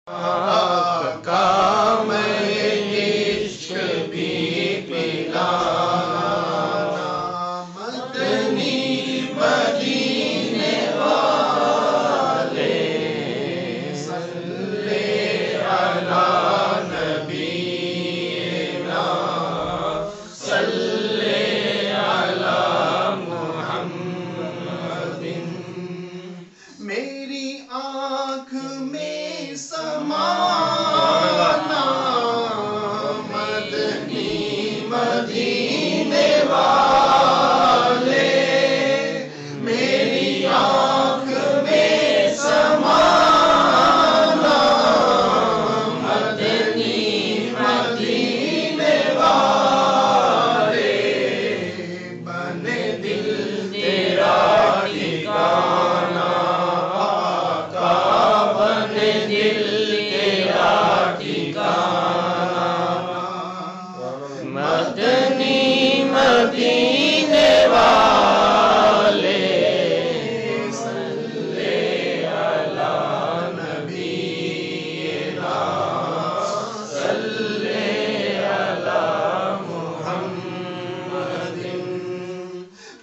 آقا میں عشق بھی پلانا مدنی مدینے والے صلی علی نبینا صلی علی محمد میری آنکھ میں سمانا مدنی مدینے والے میری آنکھ میں سمانا مدنی مدینے والے بنے دل تیرا ٹھکانا مدنی مدینے والے صلی علی نبینا صلی علی محمد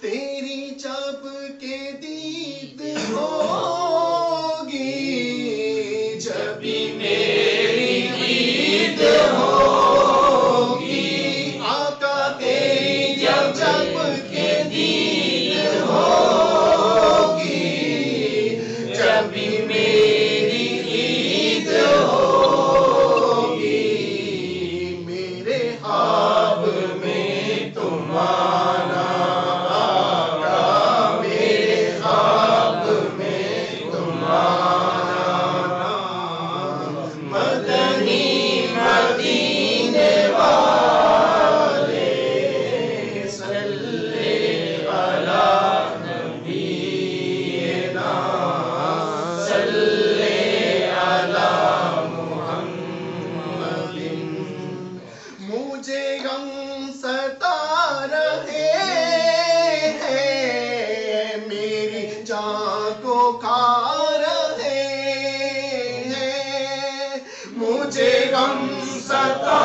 تیری جب کے دید ہوگی جب بھی میری عید ہوگی آقا تیری جب کے دید ہوگی جب بھی میری عید ہوگی میرے خواب میں تم آنا آقا میرے خواب میں تم آنا مدنی مدینے والے صلی علی نبینا صلی علی محمد مجھے غم ستا رہے ہیں میری جان کو کھا رہے ہیں مجھے غم ستا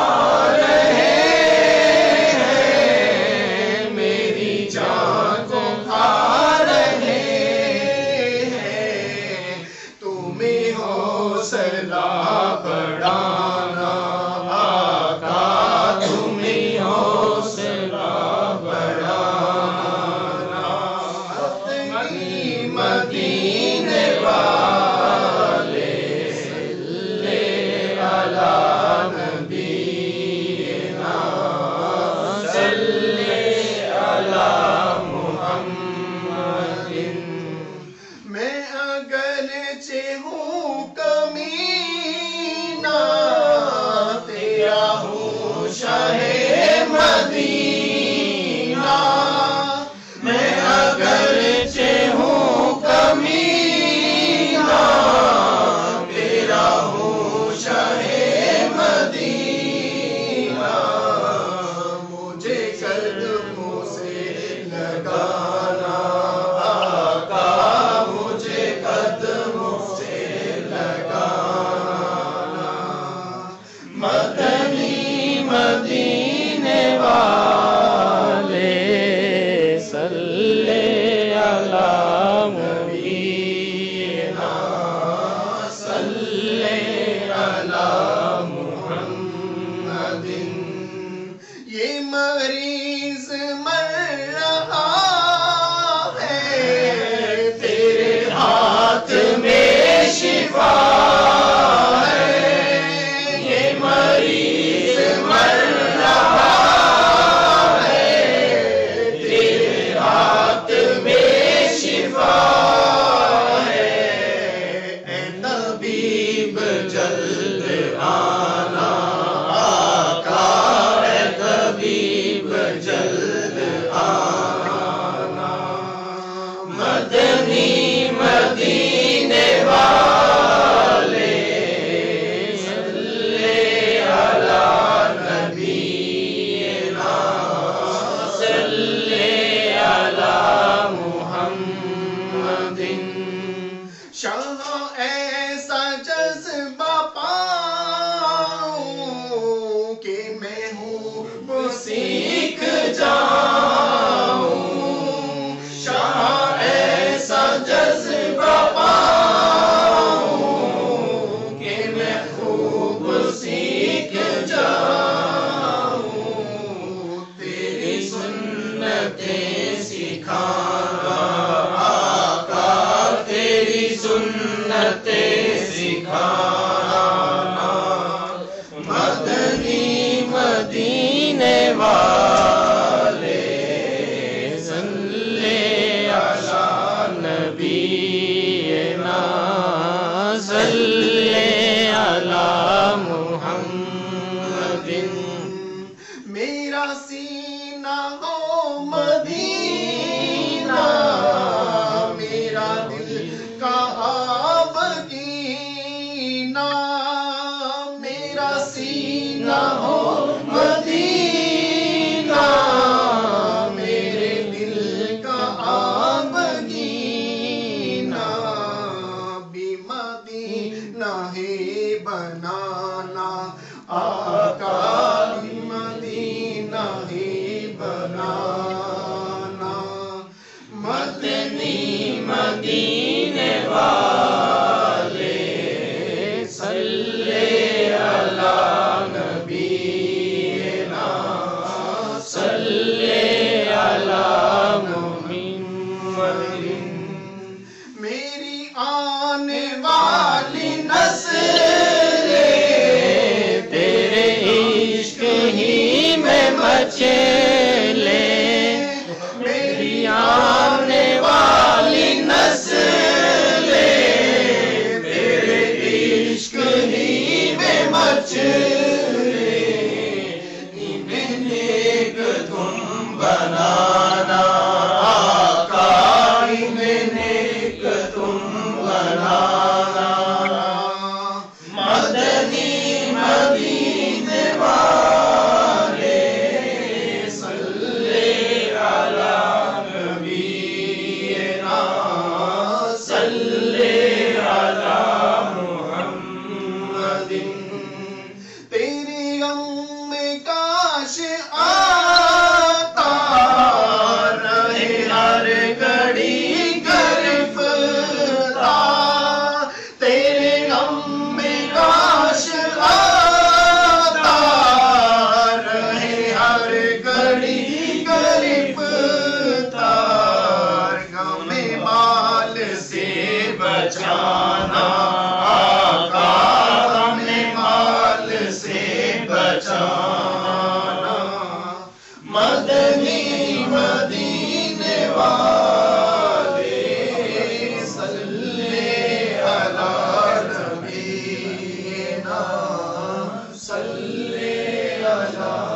رہے ہیں میری جان کو کھا رہے ہیں تمہیں حوصلہ بڑھانا آقا تمہیں حوصلہ بڑھانا مدنی مدینے والے صلی علی نبینا صلی علی محمد میں اگرچہ ہوں کمینہ تیرا ہوں شاہ مدینہ میں اگرچہ ہوں کمینہ تیرا ہوں شاہ مدینہ مجھے قدموں سے لگانا آقا مجھے قدموں سے لگانا مدنی مدینے والے صلی علی نبینا صلی علی محمد یہ مریض مر رہا ہے تیرے ہاتھ میں شفا ہے یہ مریض مر رہا ہے تیرے ہاتھ میں شفا ہے اے طبیب جلد آنا آقا اے طبیب جلد آنا مدنی مدینے والے صلی علی نبینا صلی علی محمد شاہ ایسا جذبہ پا سینہ ہو مدینہ، میرا دل کا آبگینہ، میرا سینہ ہو مدینہ، میرے دل کا آبگینہ، بھی مدینہ ہے بنانا آقا، بھی مدینہ ہے بنانا، مدنی مدینے والے صلی علی نبینا، صلی علی محمد، میری آنے والی نسل تیرے عشق ہی میں مچلے، میری آنے والی نسل تیرے عشق ہی میں مچلے، انہیں نیک تم بنانا آقا، انہیں نیک تم بنانا، مدنی مدینے والے صلی علی نبینا، صلی علی محمد، تیرے غم میں کاش آتا رہے ہر گھڑی گرفتار، تیرے غم میں کاش آتا رہے ہر گھڑی گرفتار، غم مال سے بچانا آقا، غم مال سے بچانا، مدنی مدینے والے صلی علی نبینا، صلی علی